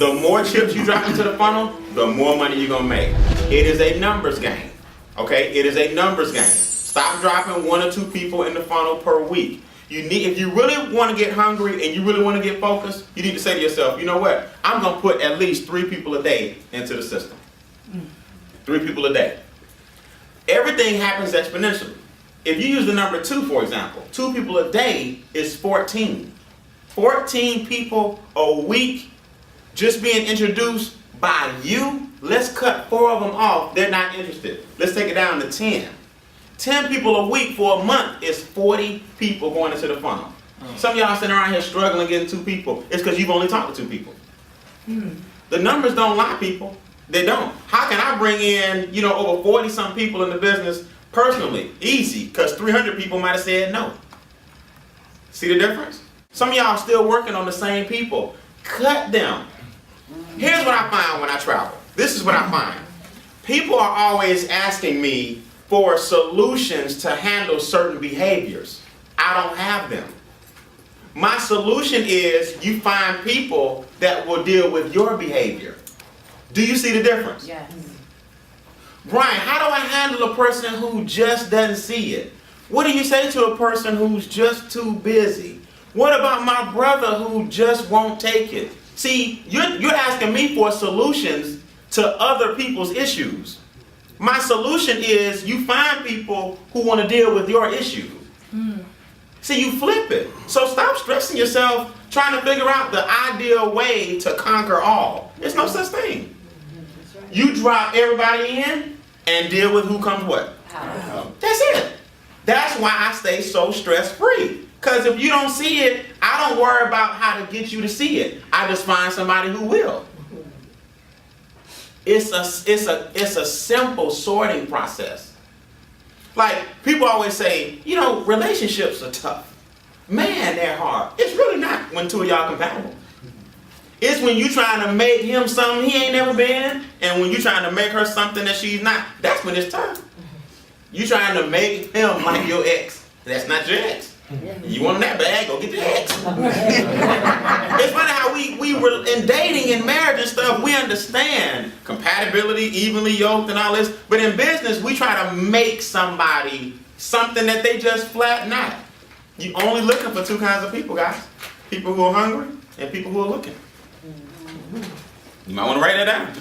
The more chips you drop into the funnel, the more money you're gonna make. It is a numbers game, okay? It is a numbers game. Stop dropping 1 or 2 people in the funnel per week. If you really want to get hungry and you really want to get focused, you need to say to yourself, you know what? I'm gonna put at least 3 people a day into the system. 3 people a day. Everything happens exponentially. If you use the number 2, for example, 2 people a day is 14. 14 people a week just being introduced by you. Let's cut 4 of them off. They're not interested. Let's take it down to 10. 10 people a week for a month is 40 people going into the funnel. Some of y'all sitting around here struggling getting 2 people. It's because you've only talked to 2 people. The numbers don't lie, people. They don't. How can I bring in, over 40-some people in the business personally? Easy, because 300 people might have said no. See the difference? Some of y'all still working on the same people. Cut them. Here's what I find when I travel. This is what I find. People are always asking me for solutions to handle certain behaviors. I don't have them. My solution is you find people that will deal with your behavior. Do you see the difference? Yes. Brian, how do I handle a person who just doesn't see it? What do you say to a person who's just too busy? What about my brother who just won't take it? See, you're asking me for solutions to other people's issues. My solution is you find people who want to deal with your issues. See, you flip it. So stop stressing yourself trying to figure out the ideal way to conquer all. There's no such thing. You drop everybody in and deal with who comes what. That's it. That's why I stay so stress-free. Because if you don't see it, I don't worry about how to get you to see it. I just find somebody who will. It's a simple sorting process. Like, people always say, relationships are tough. Man, they're hard. It's really not when 2 of y'all compatible. It's when you trying to make him something he ain't never been, and when you trying to make her something that she's not. That's when it's tough. You trying to make him like your ex. That's not your ex. You want him that bad, go get your ex. It's funny how we were in dating and marriage and stuff, we understand compatibility, evenly yoked and all this, but in business, we try to make somebody something that they just flat not. You only looking for 2 kinds of people, guys. People who are hungry and people who are looking. You might want to write that down.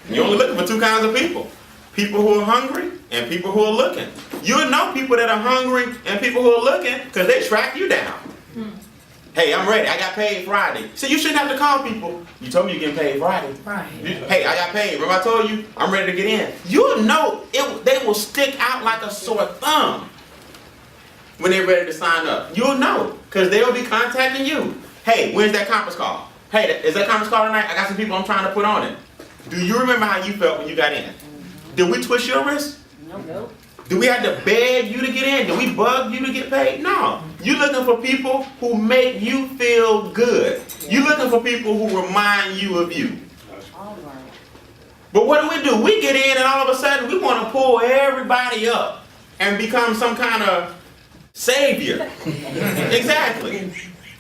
You're only looking for 2 kinds of people. People who are hungry and people who are looking. You'll know people that are hungry and people who are looking because they track you down. Hey, I'm ready. I got paid Friday. So you shouldn't have to call people. You told me you're getting paid Friday. Hey, I got paid. Remember I told you I'm ready to get in. You'll know they will stick out like a sore thumb when they're ready to sign up. You'll know because they'll be contacting you. Hey, when's that conference call? Hey, is that conference call tonight? I got some people I'm trying to put on it. Do you remember how you felt when you got in? Did we twist your wrist? No. Do we have to beg you to get in? Did we bug you to get paid? No. You're looking for people who make you feel good. You're looking for people who remind you of you. All right. But what do? We get in and all of a sudden we want to pull everybody up and become some kind of savior. Exactly.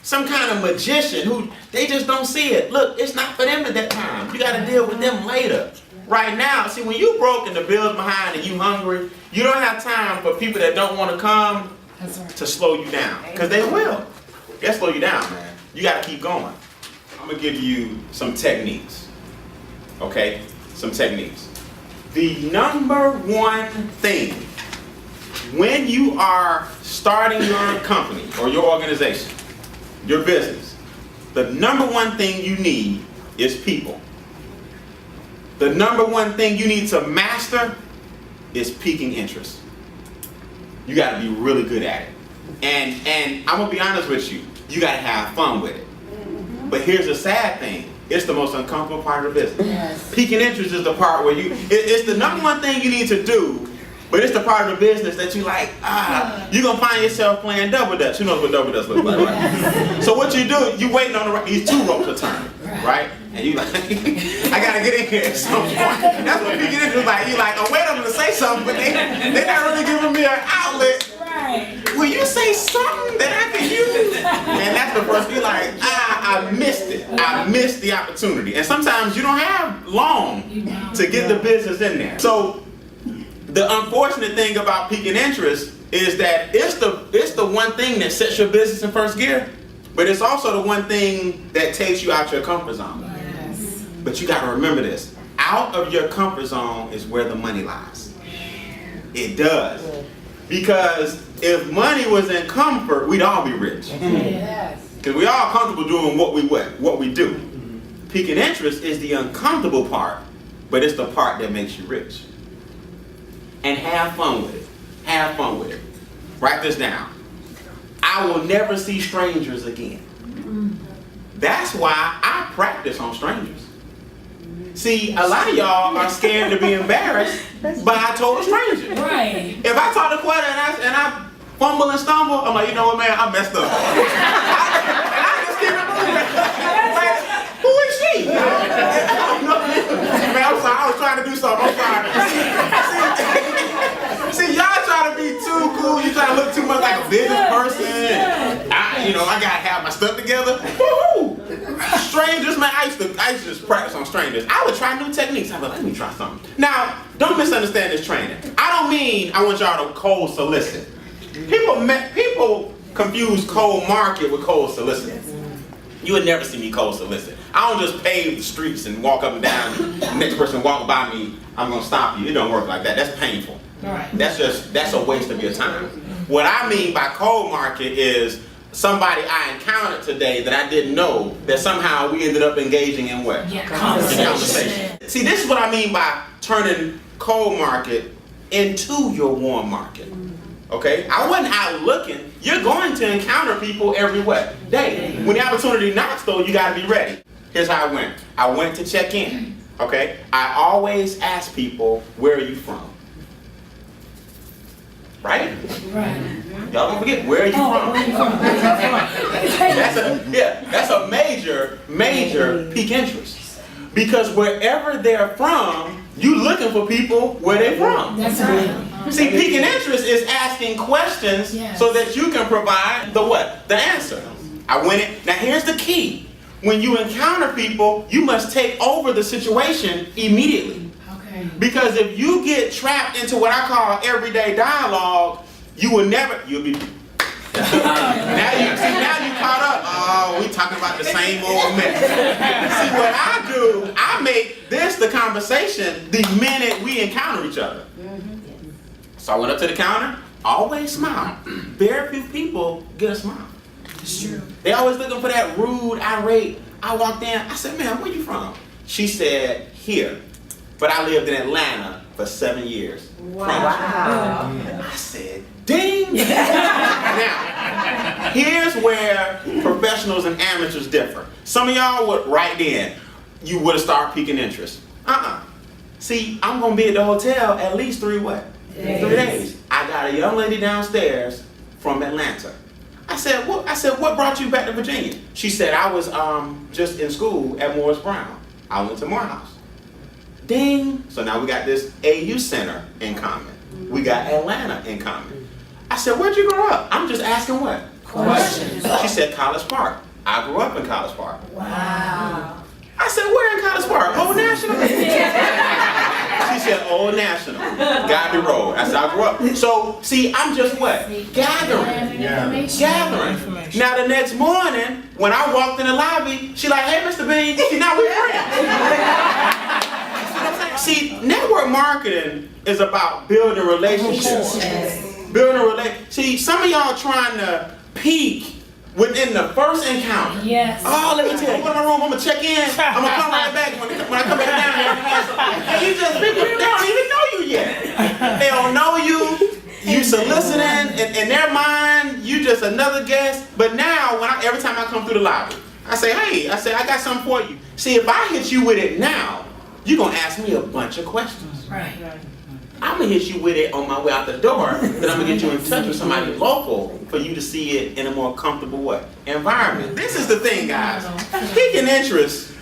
Some kind of magician who they just don't see it. Look, it's not for them at that time. You got to deal with them later. Right now, see, when you broke and the bill's behind and you hungry, you don't have time for people that don't want to come to slow you down. Because they will. They'll slow you down, man. You got to keep going. I'm going to give you some techniques. Okay? Some techniques. The number one thing when you are starting your company or your organization, your business, the number one thing you need is people. The number one thing you need to master is piquing interest. You got to be really good at it. And I'm going to be honest with you, you got to have fun with it. But here's the sad thing. It's the most uncomfortable part of the business. Yes. Piquing interest is the part where it's the number one thing you need to do, but it's the part of the business that you like, you're going to find yourself playing double dutch. Who knows what double dutch looks like, right? So what you do, you waiting on these 2 ropes to turn, right? And you like, I got to get in here at some point. That's what piquing interest is like. You like, oh, wait, I'm going to say something, but they're not really giving me an outlet. Right. Will you say something that I can use? And that's the first, you're like, I missed it. I missed the opportunity. And sometimes you don't have long to get the business in there. So the unfortunate thing about Piquing Interest is that it's the one thing that sets your business in first gear, but it's also the one thing that takes you out your comfort zone. Yes. But you got to remember this. Out of your comfort zone is where the money lies. It does. Because if money was in comfort, we'd all be rich. Yes. Because we all comfortable doing what we do. Piquing interest is the uncomfortable part, but it's the part that makes you rich. And have fun with it. Have fun with it. Write this down. I will never see strangers again. That's why I practice on strangers. See, a lot of y'all are scared to be embarrassed by a total stranger. Right. If I talk to Quetta and I fumble and stumble, I'm like, you know what, man, I messed up. And I just keep it moving. Like, who is she? Man, I'm sorry, I was trying to do something. I'm sorry. See, y'all try to be too cool. You try to look too much like a business person. I gotta have my stuff together. Woohoo! Strangers, man, I used to just practice on strangers. I would try new techniques. I'd be like, let me try something. Now, don't misunderstand this training. I don't mean I want y'all to cold solicit. People confuse cold market with cold solicit. You would never see me cold solicit. I don't just pave the streets and walk up and down. The next person walk by me, I'm gonna stop you. It don't work like that. That's painful. Right. That's a waste of your time. What I mean by cold market is somebody I encountered today that I didn't know, that somehow we ended up engaging in what? Yeah, Conversation. See, this is what I mean by turning cold market into your warm market. Okay? I wasn't out looking. You're going to encounter people every day. When the opportunity knocks, though, you got to be ready. Here's how I went. I went to check in. Okay? I always ask people, where are you from? Right? Right. Y'all don't forget, where are you from? That's a major peak interest. Because wherever they're from, you looking for people where they're from. That's right. See, piquing interest is asking questions so that you can provide the what? The answer. I went in. Now here's the key. When you encounter people, you must take over the situation immediately. Because if you get trapped into what I call everyday dialogue, you'll be now you caught up. Oh, we talking about the same old mess. See, what I do, I make this the conversation the minute we encounter each other. So I went up to the counter, always smile. Very few people get a smile. It's true. They always looking for that rude, irate. I walked in, I said, man, where you from? She said, here. But I lived in Atlanta for 7 years. Wow. I said, ding! Now, here's where professionals and amateurs differ. Some of y'all would right then, you would have started piquing interest. See, I'm gonna be at the hotel at least 3 days. 3 days. I got a young lady downstairs from Atlanta. I said, what brought you back to Virginia? She said, I was just in school at Morris Brown. I went to Morehouse. Ding! So now we got this AU Center in common. We got Atlanta in common. I said, where'd you grow up? I'm just asking what? Questions. She said, College Park. I grew up in College Park. Wow. I said, where in College Park? Old National? She said, Old National. Gabby Road. I said, I grew up. So, see, I'm just what? Gathering. Gathering. Now, the next morning, when I walked in the lobby, she like, hey, Mr. Beane, now we friends. See, network marketing is about building relationships. See, some of y'all trying to peak within the first encounter. Yes. Oh, let me tell you. Go in my room, I'm going to check in. I'm going to come right back when I come back down here. And you just, people, they don't even know you yet. They don't know you. You soliciting, in their mind, you just another guest. But now, every time I come through the lobby, I say, hey, I got something for you. See, if I hit you with it now, you're going to ask me a bunch of questions. Right. I'm going to hit you with it on my way out the door, then I'm going to get you in touch with somebody local for you to see it in a more comfortable environment. This is the thing, guys. Piquing interest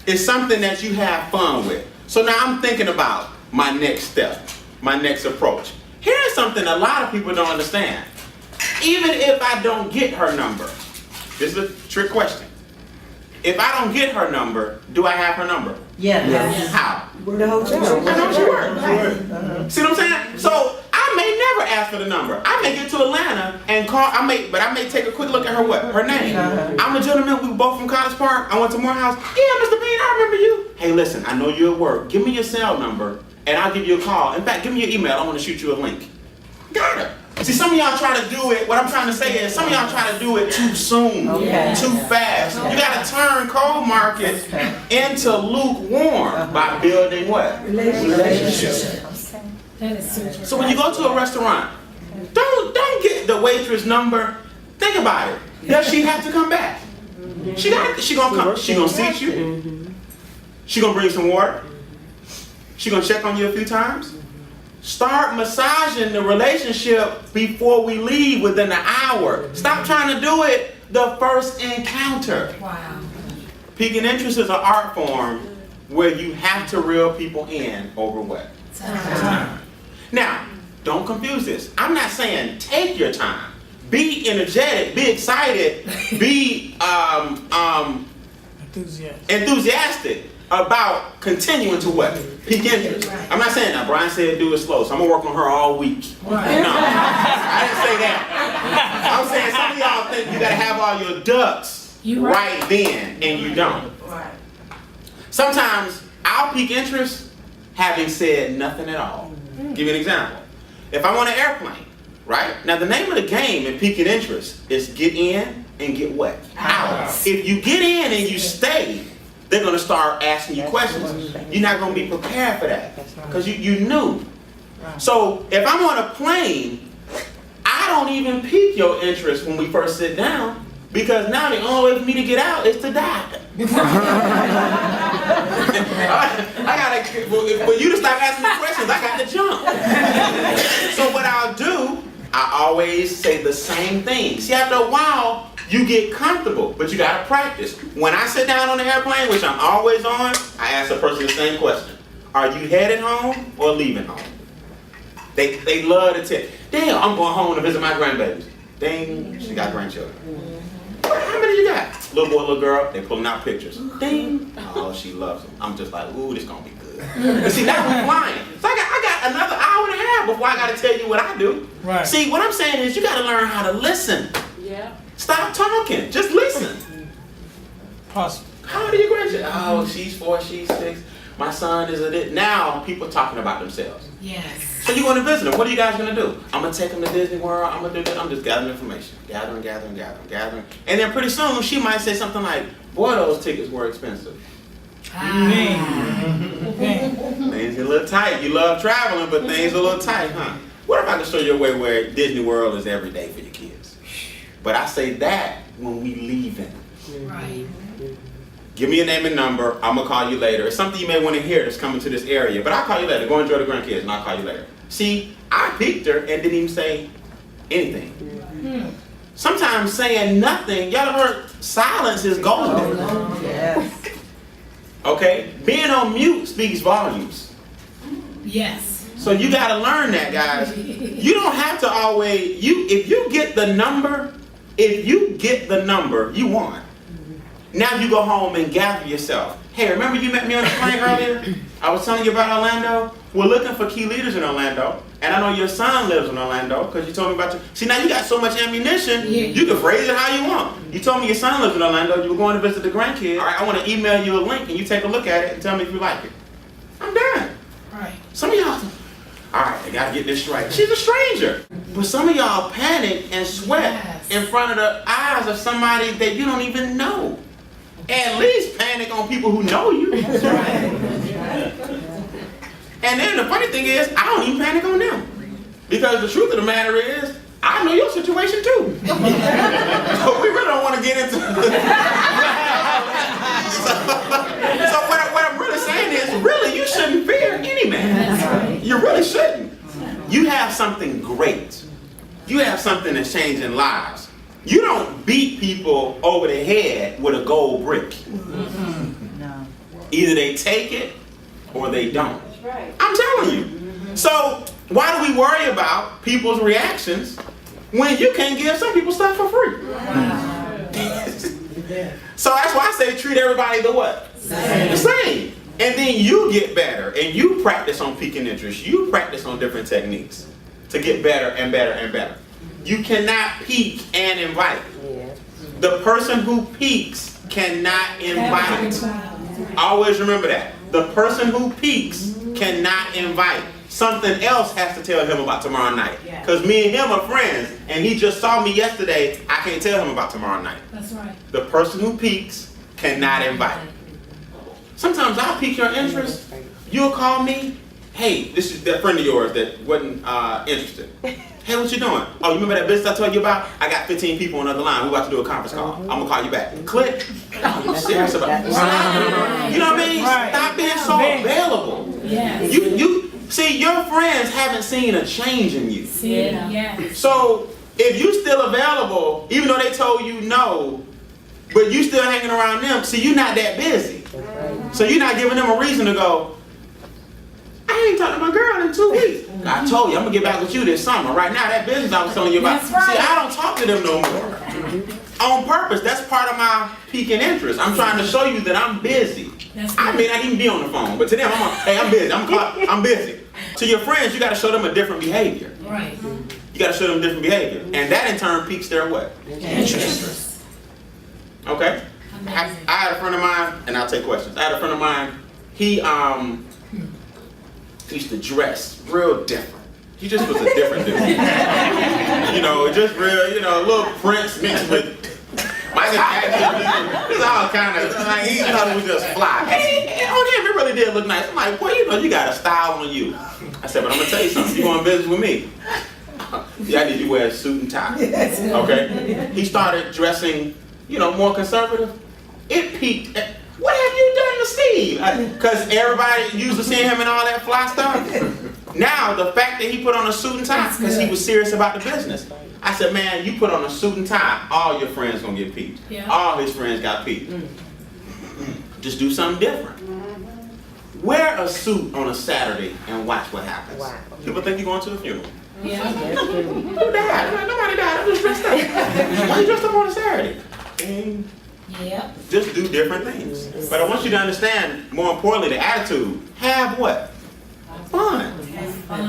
is something that you have fun with. So now I'm thinking about my next step, my next approach. Here's something a lot of people don't understand. Even if I don't get her number, this is a trick question. if I don't get her number, do I have her number? Yes. How? The hotel. I know she works. See what I'm saying? So I may never ask for the number. I may get to Atlanta and call. But I may take a quick look at her name. I'm a gentleman. We were both from College Park. I went to Morehouse. Yeah, Mr. Beane, I remember you. Hey, listen, I know you're at work. Give me your cell number and I'll give you a call. In fact, give me your email. I want to shoot you a link. Got her. See, some of y'all try to do it, what I'm trying to say is, some of y'all try to do it too soon, too fast. You got to turn cold market into lukewarm by building what? Relationships. So when you go to a restaurant, don't get the waitress number. Think about it. Does she have to come back? She gonna come. She gonna seat you. She gonna bring some water. She gonna check on you a few times. Start massaging the relationship before we leave within an hour. Stop trying to do it the first encounter. Wow. Piquing interest is an art form where you have to reel people in over what? Time. Now, don't confuse this. I'm not saying take your time. Be energetic, be excited, be enthusiastic about continuing to what? Pique interest. I'm not saying that. Brian said do it slow, so I'm going to work on her all week. Right. No, I didn't say that. I'm saying some of y'all think you got to have all your ducks right then, and you don't. Right. Sometimes I'll pique interest having said nothing at all. Give you an example. If I'm on an airplane, right? Now the name of the game in piquing interest is get in and get what? Out. If you get in and you stay, they're going to start asking you questions. You're not going to be prepared for that because you knew. So if I'm on a plane, I don't even pique your interest when we first sit down because now the only way for me to get out is to die. I gotta, for you to stop asking me questions, I got to jump. So what I'll do, I always say the same thing. See, after a while, you get comfortable, but you gotta practice. When I sit down on the airplane, which I'm always on, I ask the person the same question. Are you headed home or leaving home? They love to tell. Damn, I'm going home to visit my grandbabies. Ding, she got grandchildren. How many you got? Little boy, little girl, they pulling out pictures. Ding. Oh, she loves them. I'm just like, ooh, this gonna be good. But see, now we're flying. So I got another hour and a half before I gotta tell you what I do. Right. See, what I'm saying is you gotta learn how to listen. Yeah. Stop talking. Just listen. Pause. How old are your grandchildren? Oh, she's 4, she's 6. My son is a this. Now people talking about themselves. Yes. So you're going to visit them. What are you guys going to do? I'm going to take them to Disney World. I'm going to do this. I'm just gathering information. Gathering. And then pretty soon she might say something like, boy, those tickets were expensive. Things are a little tight. You love traveling, but things are a little tight, huh? What if I can show you a way where Disney World is every day for your kids? But I say that when we leaving. Right. Give me your name and number. I'm going to call you later. It's something you may want to hear that's coming to this area. But I'll call you later. Go enjoy the grandkids and I'll call you later. See, I picked her and didn't even say anything. Sometimes saying nothing, y'all have heard silence is golden. Yes. Okay? Being on mute speaks volumes. Yes. So you got to learn that, guys. You don't have to always, if you get the number, you won. Now you go home and gather yourself. Hey, remember you met me on the plane earlier? I was telling you about Orlando. We're looking for key leaders in Orlando. And I know your son lives in Orlando because you told me about your... See, now you got so much ammunition, you can phrase it how you want. You told me your son lives in Orlando. You were going to visit the grandkids. All right, I want to email you a link and you take a look at it and tell me if you like it. I'm done. Right. Some of y'all... All right, I got to get this straight. She's a stranger. But some of y'all panic and sweat in front of the eyes of somebody that you don't even know. At least panic on people who know you. That's right. And then the funny thing is, I don't even panic on them. Because the truth of the matter is, I know your situation too. So we really don't want to get into So what I'm really saying is, really, you shouldn't fear any man. You really shouldn't. You have something great. You have something that's changing lives. You don't beat people over the head with a gold brick. No. Either they take it or they don't. That's right. I'm telling you. So why do we worry about people's reactions when you can give some people stuff for free? Wow. So that's why I say treat everybody the what? The same. And then you get better and you practice on piquing interest. You practice on different techniques to get better and better and better. You cannot pique and invite. The person who piques cannot invite. Always remember that. The person who piques cannot invite. Something else has to tell him about tomorrow night. Because me and him are friends, and he just saw me yesterday. I can't tell him about tomorrow night. That's right. The person who piques cannot invite. Sometimes I'll pique your interest. You'll call me. Hey, this is that friend of yours that wasn't interested. Hey, what you doing? Oh, you remember that business I told you about? I got 15 people on the other line. We're about to do a conference call. I'm going to call you back. Click. Oh, you serious about it? You know what I mean? Stop being so available. Yes. You see, your friends haven't seen a change in you. Yes. So if you still available, even though they told you no, but you still hanging around them, see, you're not that busy. So you're not giving them a reason to go, I ain't talking to my girl in 2 weeks. I told you, I'm going to get back with you this summer. Right now, that business I was telling you about, That's right. see, I don't talk to them no more. On purpose, that's part of my piquing interest. I'm trying to show you that I'm busy. I may not even be on the phone, but to them, hey, I'm busy. I'm busy. To your friends, you got to show them a different behavior. Right. You got to show them different behavior. And that in turn piques their what? Interest. Okay? I had a friend of mine, and I'll take questions. I had a friend of mine, he used to dress real different. He just was a different dude. You know, just real, you know, a little Prince mixed with Michael Jackson. It's all kind of, like, he thought it was just fly. And on him, it really did look nice. I'm like, well, you know, you got a style on you. I said, but I'm going to tell you something. You going to business with me? Yeah, I need you to wear a suit and tie. Okay? He started dressing, you know, more conservative. It peaked. What have you done to Steve? Because everybody used to seeing him and all that fly stuff. Now, the fact that he put on a suit and tie, because he was serious about the business. I said, man, you put on a suit and tie, all your friends going to get peaked. Yeah. All his friends got peaked. Just do something different. Wear a suit on a Saturday and watch what happens. Wow. People think you're going to a funeral. Yeah. Who died? Nobody died. I'm just dressed up. Why you dressed up on a Saturday? And Yep. just do different things. But I want you to understand, more importantly, the attitude. Have what? Fun. Have fun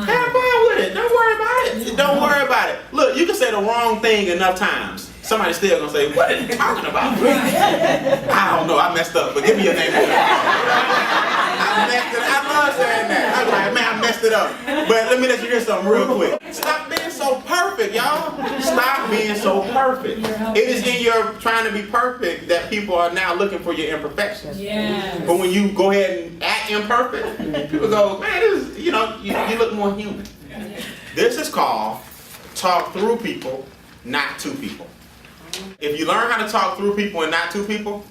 with it. Don't worry about it. Don't worry about it. Look, you can say the wrong thing enough times. Somebody's still going to say, what are you talking about? I don't know. I messed up. But give me your name. I messed it up. I love saying that. I'm like, man, I messed it up. But let me let you hear something real quick. Stop being so perfect, y'all. Stop being so perfect. It is in your trying to be perfect that people are now looking for your imperfections. Yes. But when you go ahead and act imperfect, people go, man, this is, you know, you look more human. This is called talk through people, not to people. If you learn how to talk through people and not to people,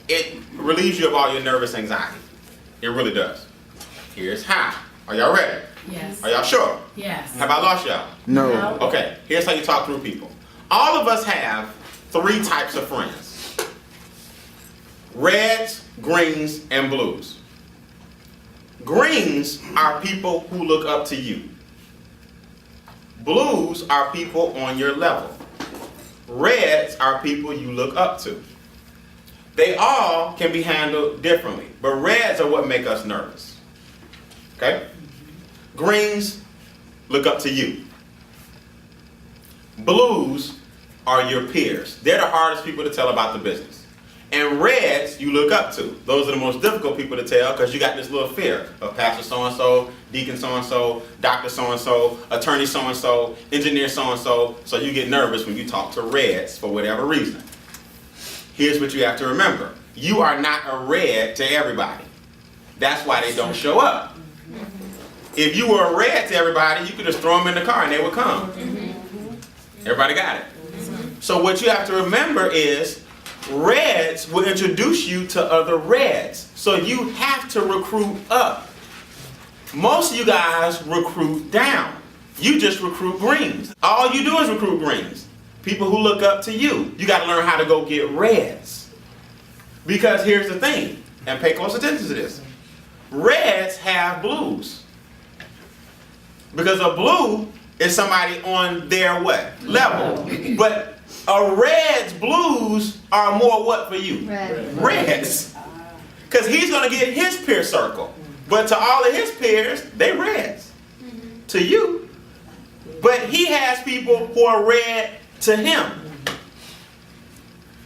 it relieves you of all your nervous anxiety. It really does. Here's how. Are y'all ready? Yes. Are y'all sure? Yes. Have I lost y'all? No. Okay, here's how you talk through people. All of us have 3 types of friends. Reds, greens, and blues. Greens are people who look up to you. Blues are people on your level. Reds are people you look up to. They all can be handled differently, but reds are what make us nervous. Okay? Greens look up to you. Blues are your peers. They're the hardest people to tell about the business. And reds you look up to. Those are the most difficult people to tell because you got this little fear of Pastor so-and-so, Deacon so-and-so, Doctor so-and-so, Attorney so-and-so, Engineer so-and-so. So you get nervous when you talk to reds for whatever reason. Here's what you have to remember. You are not a red to everybody. That's why they don't show up. If you were a red to everybody, you could just throw them in the car and they would come. Everybody got it? So what you have to remember is reds will introduce you to other reds. So you have to recruit up. Most of you guys recruit down. You just recruit greens. All you do is recruit greens. People who look up to you. You got to learn how to go get reds. Because here's the thing, and pay close attention to this. Reds have blues. Because a blue is somebody on their what? Level. But A red's blues are more what for you? Reds. Because he's going to get his peer circle. But to all of his peers, they reds. To you. But he has people who are red to him.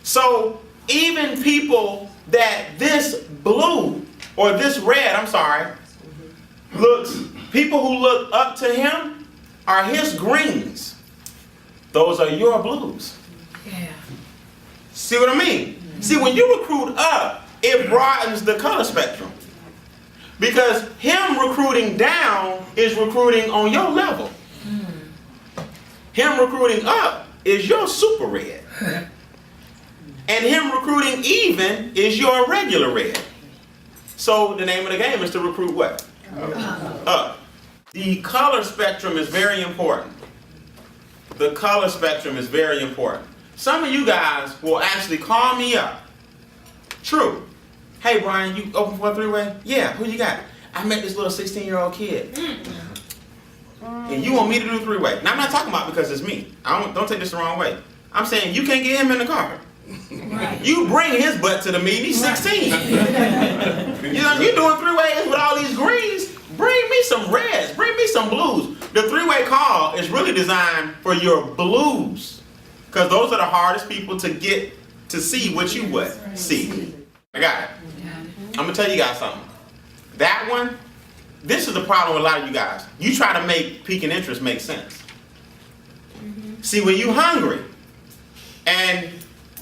So even people that this blue, or this red, I'm sorry, people who look up to him are his greens. Those are your blues. Yeah. See what I mean? See, when you recruit up, it broadens the color spectrum. Because him recruiting down is recruiting on your level. Him recruiting up is your super red. And him recruiting even is your regular red. So the name of the game is to recruit what? Up. The color spectrum is very important. The color spectrum is very important. Some of you guys will actually call me up. True. Hey Brian, you open for a three-way? Yeah, who you got? I met this little 16-year-old kid. And you want me to do three-way. Now I'm not talking about because it's me. Don't take this the wrong way. I'm saying you can't get him in the car. Right. You bring his butt to the meeting, he's 16. You know, you're doing three-ways with all these greens. Bring me some reds, bring me some blues. The three-way call is really designed for your blues. Because those are the hardest people to get to see what you would see. I got it. I'm going to tell you guys something. That one, this is the problem with a lot of you guys. You try to make Piquing Interest make sense. See, when you're hungry and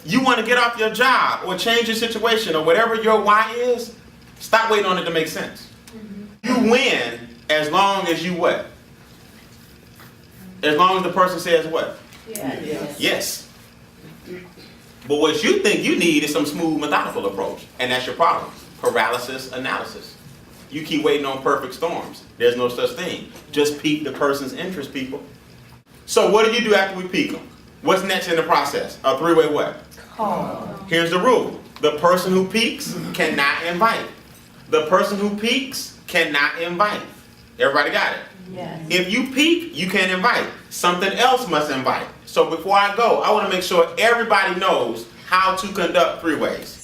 you want to get off your job or change your situation or whatever your why is, stop waiting on it to make sense. You win as long as you what? As long as the person says what? Yes. But what you think you need is some smooth, methodical approach. And that's your problem. Paralysis analysis. You keep waiting on perfect storms. There's no such thing. Just pique the person's interest, people. So what do you do after we pique them? What's next in the process? A three-way what? Call. Here's the rule. The person who piques cannot invite. The person who piques cannot invite. Everybody got it? Yes. If you pique, you can't invite. Something else must invite. So before I go, I want to make sure everybody knows how to conduct three-ways.